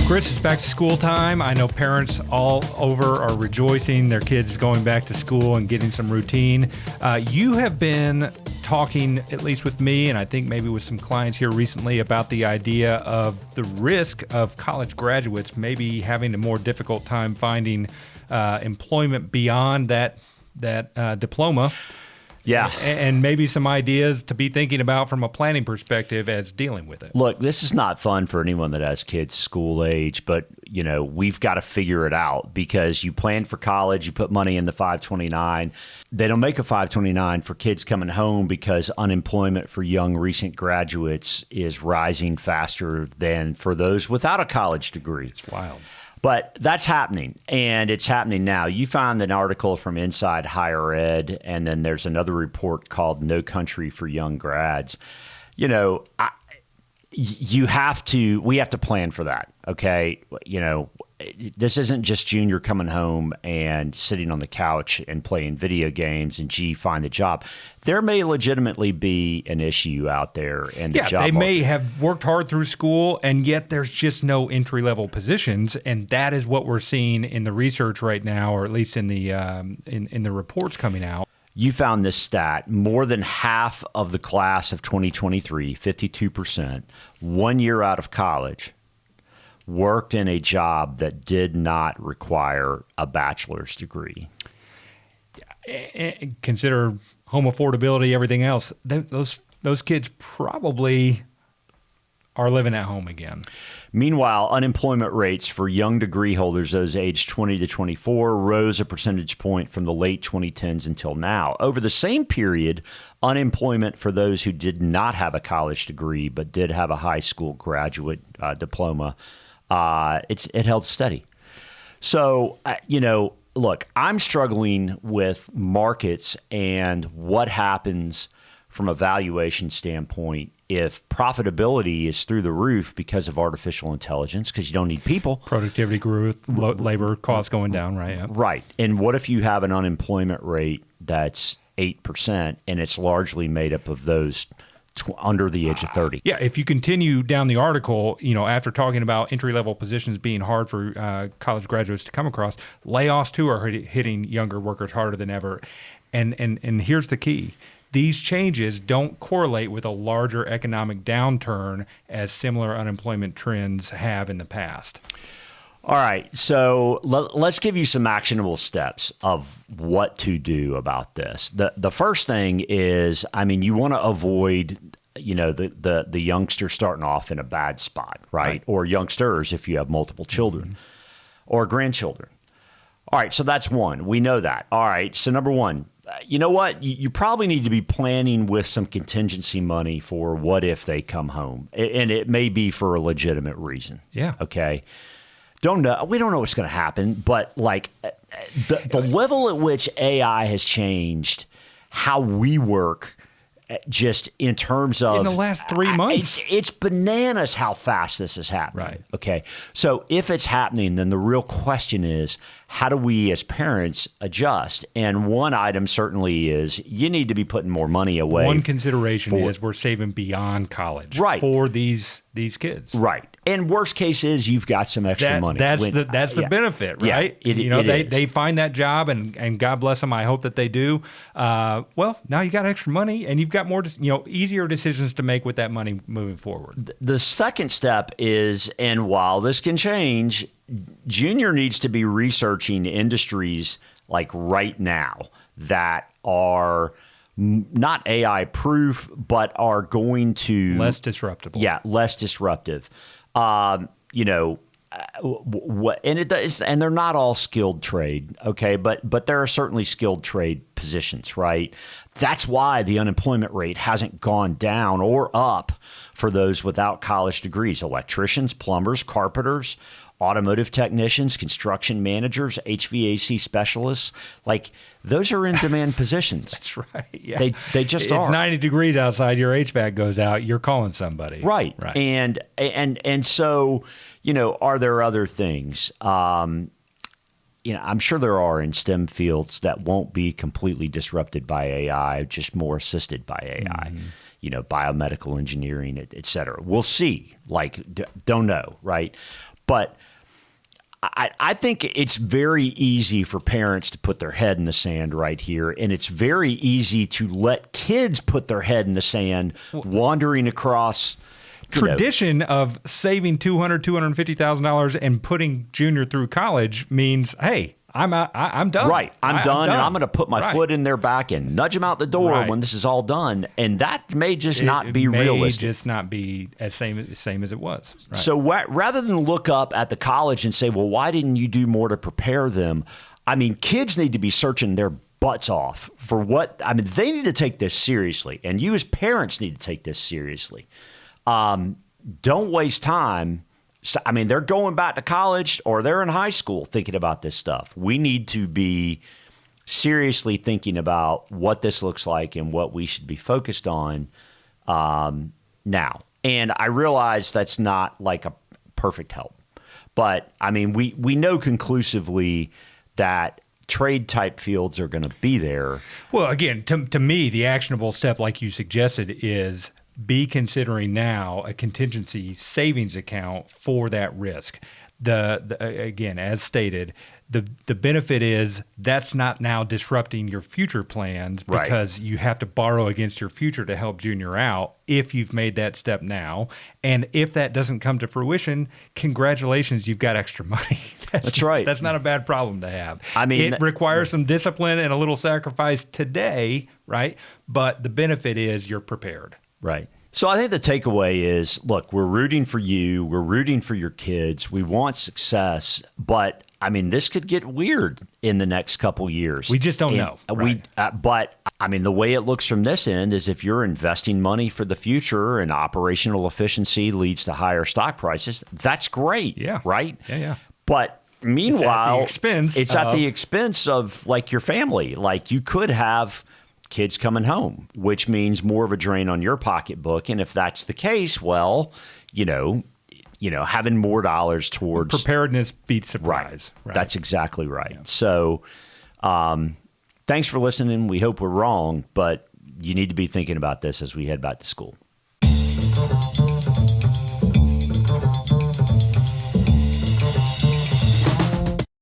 Chris, it's back to school time. I know parents all over are rejoicing their kids going back to school and getting some routine. You have been talking, at least with me, and I think maybe with some clients here recently, about the idea of the risk of college graduates maybe having a more difficult time finding employment beyond that diploma. Yeah. And maybe some ideas to be thinking about from a planning perspective as dealing with it. Look, this is not fun for anyone that has kids school age, but we've got to figure it out because you plan for college, you put money in the 529. They don't make a 529 for kids coming home because unemployment for young recent graduates is rising faster than for those without a college degree. It's wild. But that's happening, and it's happening now. You found an article from Inside Higher Ed, and then there's another report called No Country for Young Grads. We have to plan for that, okay? This isn't just junior coming home and sitting on the couch and playing video games and, find a job. There may legitimately be an issue out there in the job market. They may have worked hard through school, and yet there's just no entry-level positions, and that is what we're seeing in the research right now, or at least in the in the reports coming out. You found this stat: more than half of the class of 2023, 52%, 1 year out of college, worked in a job that did not require a bachelor's degree. Consider home affordability, everything else. Those kids probably are living at home again. Meanwhile, unemployment rates for young degree holders, those aged 20 to 24, rose a percentage point from the late 2010s until now. Over the same period, unemployment for those who did not have a college degree but did have a high school graduate diploma, it held steady. So, look, I'm struggling with markets and what happens from a valuation standpoint if profitability is through the roof because of artificial intelligence, because you don't need people. Productivity growth, labor costs going down, right? Yeah. Right. And what if you have an unemployment rate that's 8% and it's largely made up of those under the age of 30. Yeah, if you continue down the article, after talking about entry-level positions being hard for college graduates to come across, layoffs too are hitting younger workers harder than ever. And here's the key. These changes don't correlate with a larger economic downturn as similar unemployment trends have in the past. All right, so let's give you some actionable steps of what to do about this. The first thing is, you want to avoid, the youngster starting off in a bad spot, right? Or youngsters if you have multiple children or grandchildren. All right, so that's one. We know that. All right, so number one, you know what? You probably need to be planning with some contingency money for what if they come home, and it may be for a legitimate reason. Yeah. Okay. Don't know. We don't know what's going to happen, but the level at which AI has changed how we work, just in terms of in the last 3 months, it's bananas how fast this is happening. Right. Okay. So if it's happening, then the real question is, how do we as parents adjust? And one item certainly is you need to be putting more money away. One consideration is we're saving beyond college for these kids. Right. And worst case is you've got some extra money. That's the benefit, right? Yeah, they find that job, and God bless them. I hope that they do. Well, now you got extra money, and you've got more, easier decisions to make with that money moving forward. The second step is, and while this can change, Junior needs to be researching industries like right now that are not AI proof, but are going to less disruptive. Yeah, less disruptive. And they're not all skilled trade, okay? But there are certainly skilled trade positions, right? That's why the unemployment rate hasn't gone down or up for those without college degrees: electricians, plumbers, carpenters, automotive technicians, construction managers, HVAC specialists. Those are in demand positions. That's right. Yeah. They just are. It's 90 degrees outside, your HVAC goes out, you're calling somebody. Right. And so, are there other things? I'm sure there are in STEM fields that won't be completely disrupted by AI, just more assisted by AI. Biomedical engineering, et cetera. We'll see. Don't know, right? But I think it's very easy for parents to put their head in the sand right here, and it's very easy to let kids put their head in the sand, wandering across tradition of saving $250,000 and putting junior through college means, hey, I'm out, I'm done. Right. I'm done, and I'm going to put my foot in their back and nudge them out the door when this is all done. And that may just not be realistic. May just not be as same as it was. Right. So rather than look up at the college and say, well, why didn't you do more to prepare them? I mean, kids need to be searching their butts off for what, I mean, they need to take this seriously. And you as parents need to take this seriously. Don't waste time. I mean, they're going back to college or they're in high school thinking about this stuff. We need to be seriously thinking about what this looks like and what we should be focused on now. And I realize that's not like a perfect help. But, I mean, we know conclusively that trade type fields are going to be there. Well, again, to me, the actionable step, like you suggested, is be considering now a contingency savings account for that risk. The again, as stated, the benefit is that's not now disrupting your future plans because you have to borrow against your future to help junior out if you've made that step now. And if that doesn't come to fruition, congratulations, you've got extra money. That's right. That's not a bad problem to have. I mean, it requires some discipline and a little sacrifice today, right? But the benefit is you're prepared. Right. So I think the takeaway is, look, we're rooting for you. We're rooting for your kids. We want success. But, I mean, this could get weird in the next couple years. We just don't know. But, I mean, the way it looks from this end is if you're investing money for the future and operational efficiency leads to higher stock prices, that's great. Yeah. Right? Yeah. But meanwhile, it's at the expense of like your family. Like you could have kids coming home, which means more of a drain on your pocketbook. And if that's the case, well, having more dollars towards preparedness beats surprise. Right. That's exactly right. Yeah. So thanks for listening. We hope we're wrong, but you need to be thinking about this as we head back to school.